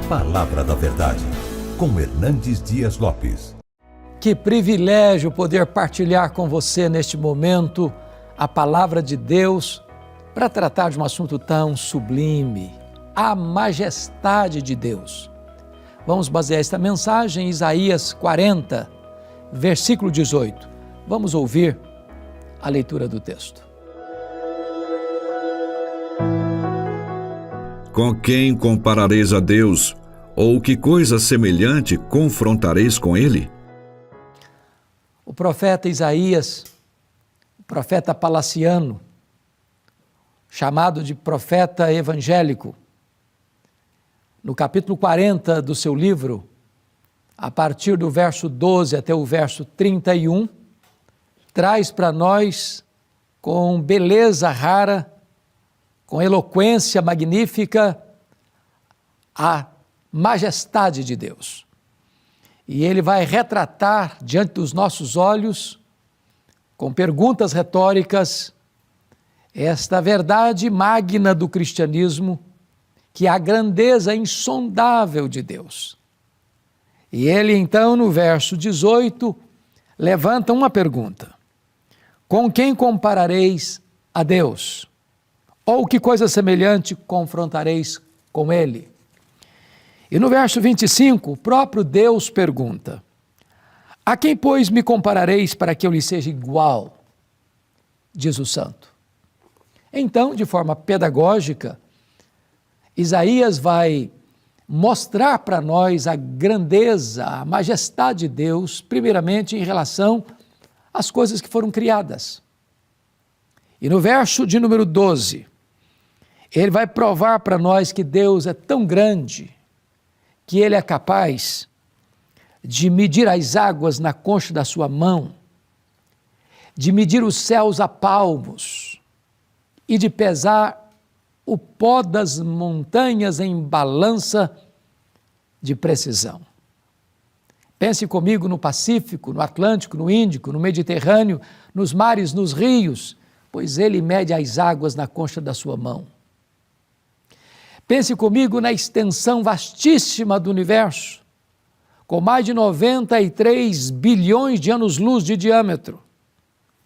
Palavra da Verdade, com Hernandes Dias Lopes. Que privilégio poder partilhar com você neste momento a Palavra de Deus para tratar de um assunto tão sublime, a majestade de Deus. Vamos basear esta mensagem em Isaías 40, versículo 18. Vamos ouvir a leitura do texto. Com quem comparareis a Deus? Ou que coisa semelhante confrontareis com Ele? O profeta Isaías, o profeta palaciano, chamado de profeta evangélico, no capítulo 40 do seu livro, a partir do verso 12 até o verso 31, traz para nós, com beleza rara, com eloquência magnífica, a majestade de Deus. E ele vai retratar diante dos nossos olhos, com perguntas retóricas, esta verdade magna do cristianismo, que é a grandeza insondável de Deus. E ele então, no verso 18, levanta uma pergunta: com quem comparareis a Deus? Ou que coisa semelhante confrontareis com Ele? E no verso 25, o próprio Deus pergunta: a quem, pois, me comparareis para que eu lhe seja igual? Diz o santo. Então, de forma pedagógica, Isaías vai mostrar para nós a grandeza, a majestade de Deus, primeiramente em relação às coisas que foram criadas. E no verso de número 12, ele vai provar para nós que Deus é tão grande que Ele é capaz de medir as águas na concha da sua mão, de medir os céus a palmos e de pesar o pó das montanhas em balança de precisão. Pense comigo no Pacífico, no Atlântico, no Índico, no Mediterrâneo, nos mares, nos rios, pois Ele mede as águas na concha da sua mão. Pense comigo na extensão vastíssima do universo, com mais de 93 bilhões de anos-luz de diâmetro,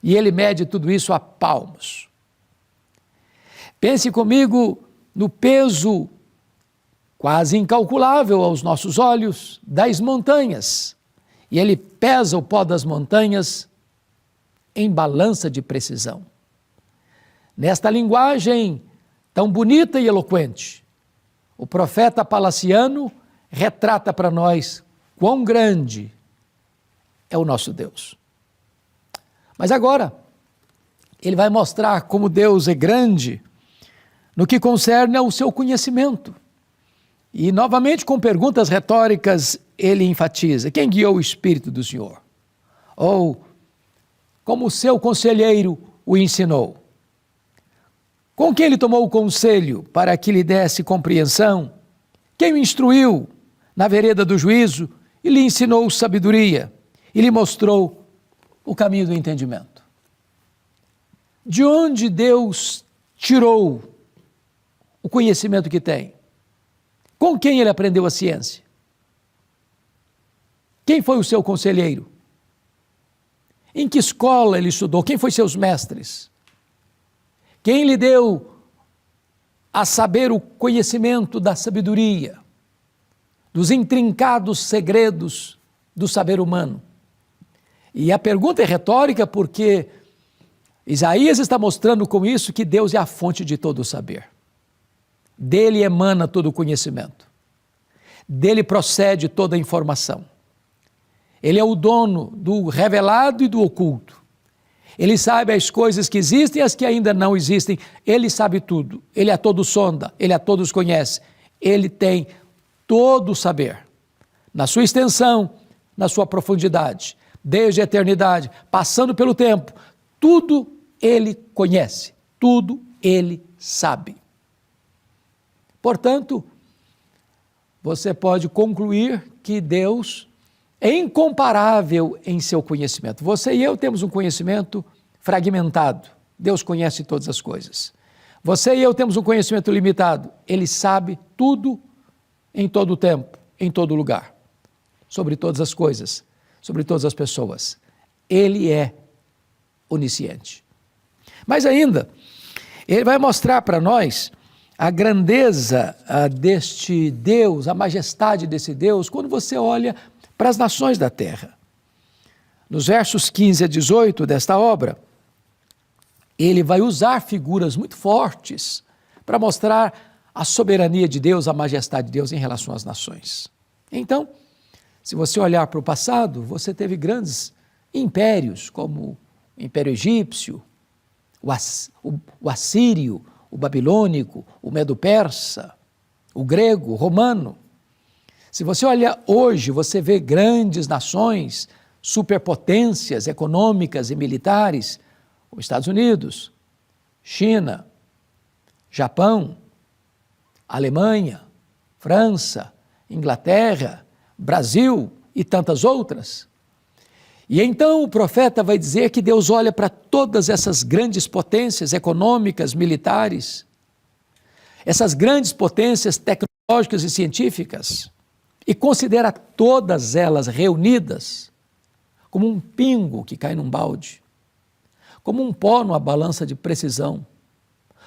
e Ele mede tudo isso a palmos. Pense comigo no peso quase incalculável aos nossos olhos das montanhas, e Ele pesa o pó das montanhas em balança de precisão. Nesta linguagem tão bonita e eloquente, o profeta palaciano retrata para nós quão grande é o nosso Deus. Mas agora, ele vai mostrar como Deus é grande no que concerne ao seu conhecimento. E, novamente, com perguntas retóricas, ele enfatiza: quem guiou o Espírito do Senhor? Ou, como o seu conselheiro o ensinou? Com quem ele tomou o conselho para que lhe desse compreensão? Quem o instruiu na vereda do juízo e lhe ensinou sabedoria e lhe mostrou o caminho do entendimento? De onde Deus tirou o conhecimento que tem? Com quem ele aprendeu a ciência? Quem foi o seu conselheiro? Em que escola ele estudou? Quem foi seus mestres? Quem lhe deu a saber o conhecimento da sabedoria, dos intrincados segredos do saber humano? E a pergunta é retórica porque Isaías está mostrando com isso que Deus é a fonte de todo o saber. Dele emana todo o conhecimento. Dele procede toda a informação. Ele é o dono do revelado e do oculto. Ele sabe as coisas que existem e as que ainda não existem. Ele sabe tudo. Ele a todos sonda. Ele a todos conhece. Ele tem todo o saber. Na sua extensão, na sua profundidade. Desde a eternidade, passando pelo tempo. Tudo Ele conhece. Tudo Ele sabe. Portanto, você pode concluir que Deus é incomparável em seu conhecimento. Você e eu temos um conhecimento fragmentado. Deus conhece todas as coisas. Você e eu temos um conhecimento limitado. Ele sabe tudo em todo o tempo, em todo lugar, sobre todas as coisas, sobre todas as pessoas. Ele é onisciente. Mas ainda, ele vai mostrar para nós a grandeza deste Deus, a majestade desse Deus, quando você olha para as nações da terra. Nos versos 15 a 18 desta obra, ele vai usar figuras muito fortes para mostrar a soberania de Deus, a majestade de Deus em relação às nações. Então, se você olhar para o passado, você teve grandes impérios, como o Império Egípcio, o Assírio, o Babilônico, o Medo-Persa, o Grego, o Romano. Se você olha hoje, você vê grandes nações, superpotências econômicas e militares, os Estados Unidos, China, Japão, Alemanha, França, Inglaterra, Brasil e tantas outras. E então o profeta vai dizer que Deus olha para todas essas grandes potências econômicas, militares, essas grandes potências tecnológicas e científicas, e considera todas elas reunidas como um pingo que cai num balde, como um pó numa balança de precisão,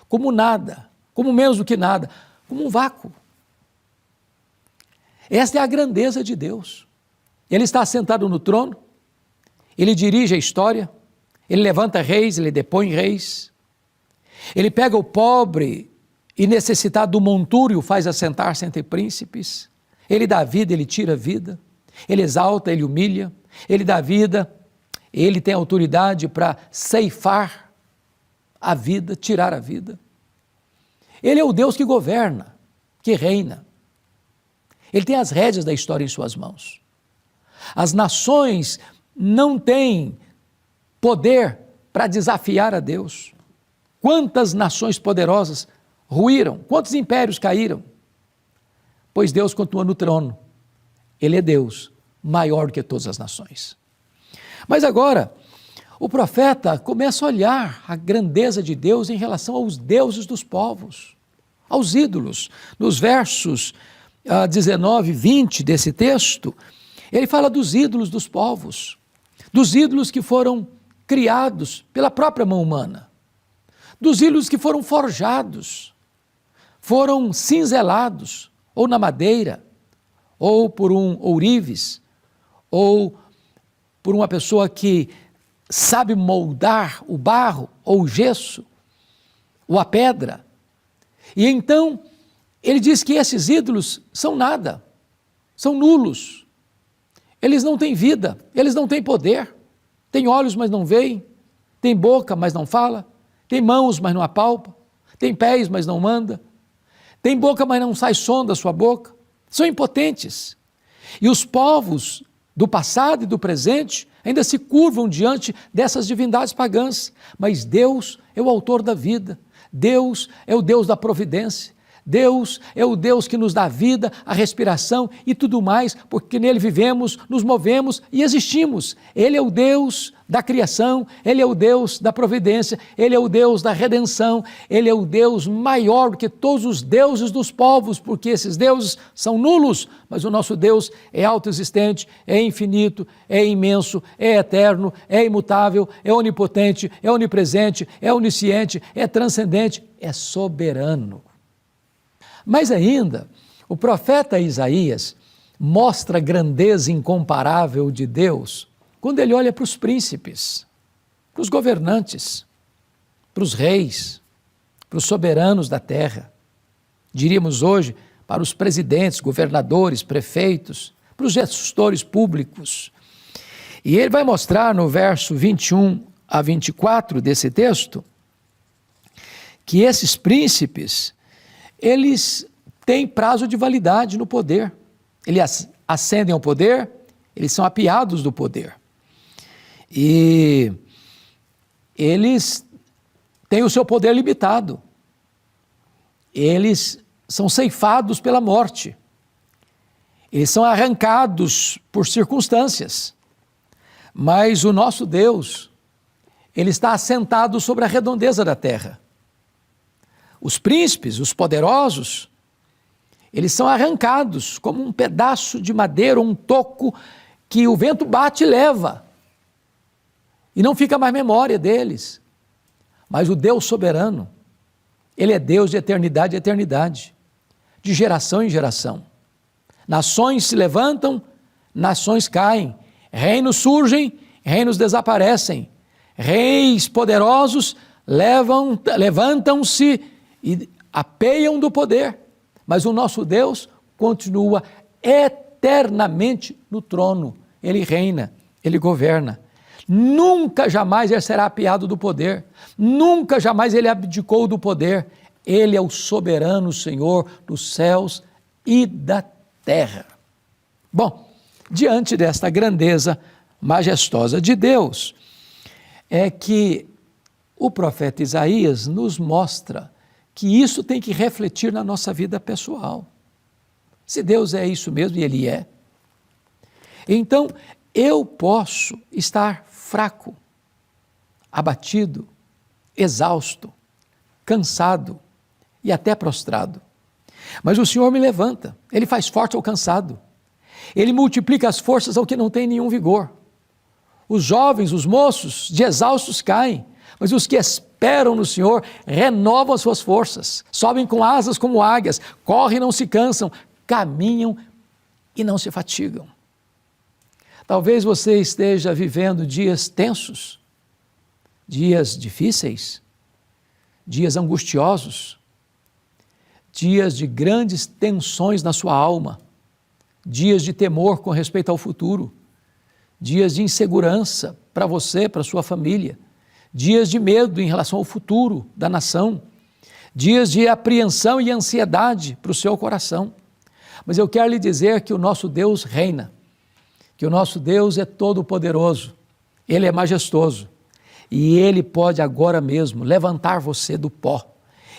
como nada, como menos do que nada, como um vácuo. Esta é a grandeza de Deus. Ele está assentado no trono, ele dirige a história, ele levanta reis, ele depõe reis, ele pega o pobre e necessitado do monturo e o faz assentar-se entre príncipes, ele dá vida, ele tira vida, ele exalta, ele humilha, ele dá vida, ele tem autoridade para ceifar a vida, tirar a vida. Ele é o Deus que governa, que reina. Ele tem as rédeas da história em suas mãos. As nações não têm poder para desafiar a Deus. Quantas nações poderosas ruíram, quantos impérios caíram? Pois Deus continua no trono. Ele é Deus, maior do que todas as nações. Mas agora, o profeta começa a olhar a grandeza de Deus em relação aos deuses dos povos, aos ídolos. Nos versos 19 e 20 desse texto, ele fala dos ídolos dos povos, dos ídolos que foram criados pela própria mão humana, dos ídolos que foram forjados, foram cinzelados, ou na madeira, ou por um ourives, ou por uma pessoa que sabe moldar o barro, ou o gesso, ou a pedra. E então, ele diz que esses ídolos são nada, são nulos. Eles não têm vida, eles não têm poder. Têm olhos, mas não veem. Tem boca, mas não fala. Tem mãos, mas não apalpa. Tem pés, mas não anda. Tem boca, mas não sai som da sua boca. São impotentes. E os povos do passado e do presente ainda se curvam diante dessas divindades pagãs. Mas Deus é o autor da vida. Deus é o Deus da providência. Deus é o Deus que nos dá vida, a respiração e tudo mais, porque nele vivemos, nos movemos e existimos. Ele é o Deus da criação, Ele é o Deus da providência, Ele é o Deus da redenção, Ele é o Deus maior do que todos os deuses dos povos, porque esses deuses são nulos, mas o nosso Deus é autoexistente, é infinito, é imenso, é eterno, é imutável, é onipotente, é onipresente, é onisciente, é transcendente, é soberano. Mas ainda, o profeta Isaías mostra a grandeza incomparável de Deus quando ele olha para os príncipes, para os governantes, para os reis, para os soberanos da terra. Diríamos hoje, para os presidentes, governadores, prefeitos, para os gestores públicos. E ele vai mostrar no verso 21 a 24 desse texto que esses príncipes, eles têm prazo de validade no poder. Eles ascendem ao poder, eles são apiados do poder. E eles têm o seu poder limitado. Eles são ceifados pela morte. Eles são arrancados por circunstâncias. Mas o nosso Deus, Ele está assentado sobre a redondeza da terra. Os príncipes, os poderosos, Eles são arrancados como um pedaço de madeira ou um toco que o vento bate e leva. E não fica mais memória deles. Mas o Deus soberano, Ele é Deus de eternidade em eternidade, de geração em geração. Nações se levantam, nações caem, reinos surgem, reinos desaparecem, reis poderosos levantam-se e apeiam do poder, mas o nosso Deus continua eternamente no trono. Ele reina, Ele governa. Nunca jamais ele será apeado do poder, nunca jamais ele abdicou do poder. Ele é o soberano Senhor dos céus e da terra. Bom, diante desta grandeza majestosa de Deus, é que o profeta Isaías nos mostra que isso tem que refletir na nossa vida pessoal. Se Deus é isso mesmo, e Ele é, então eu posso estar fraco, abatido, exausto, cansado e até prostrado. Mas o Senhor me levanta, Ele faz forte ao cansado, Ele multiplica as forças ao que não tem nenhum vigor. Os jovens, os moços, de exaustos caem, mas os que esperam no Senhor renovam as suas forças, sobem com asas como águias, correm e não se cansam, caminham e não se fatigam. Talvez você esteja vivendo dias tensos, dias difíceis, dias angustiosos, dias de grandes tensões na sua alma, dias de temor com respeito ao futuro, dias de insegurança para você, para sua família, dias de medo em relação ao futuro da nação, dias de apreensão e ansiedade para o seu coração. Mas eu quero lhe dizer que o nosso Deus reina, que o nosso Deus é todo-poderoso, Ele é majestoso e Ele pode agora mesmo levantar você do pó.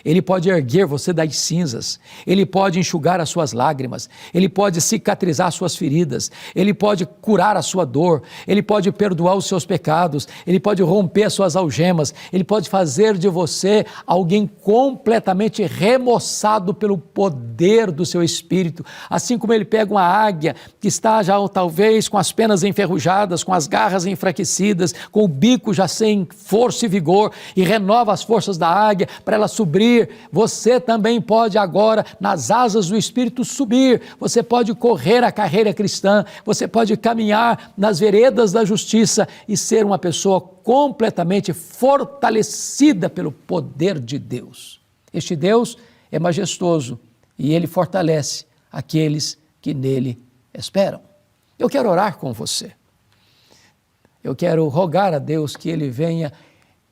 Ele pode erguer você das cinzas, Ele pode enxugar as suas lágrimas, Ele pode cicatrizar as suas feridas, Ele pode curar a sua dor, Ele pode perdoar os seus pecados, Ele pode romper as suas algemas, Ele pode fazer de você alguém completamente remoçado pelo poder do seu Espírito, assim como Ele pega uma águia que está já talvez com as penas enferrujadas, com as garras enfraquecidas, com o bico já sem força e vigor, e renova as forças da águia para ela subir. Você também pode agora, nas asas do Espírito, subir. Você pode correr a carreira cristã, você pode caminhar nas veredas da justiça e ser uma pessoa completamente fortalecida pelo poder de Deus. Este Deus é majestoso e Ele fortalece aqueles que nele esperam. Eu quero orar com você. Eu quero rogar a Deus que Ele venha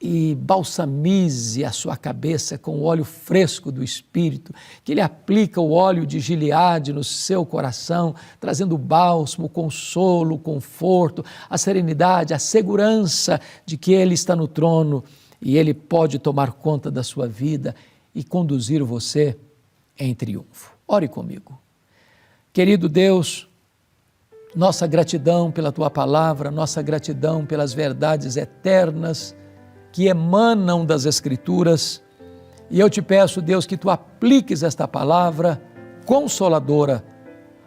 e balsamize a sua cabeça com o óleo fresco do Espírito, que Ele aplica o óleo de Gileade no seu coração, trazendo bálsamo, consolo, conforto, a serenidade, a segurança de que Ele está no trono e Ele pode tomar conta da sua vida e conduzir você em triunfo. Ore comigo. Querido Deus, nossa gratidão pela Tua palavra, nossa gratidão pelas verdades eternas que emanam das Escrituras, e eu te peço, Deus, que Tu apliques esta palavra consoladora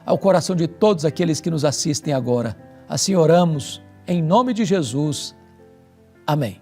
ao coração de todos aqueles que nos assistem agora. Assim oramos, em nome de Jesus. Amém.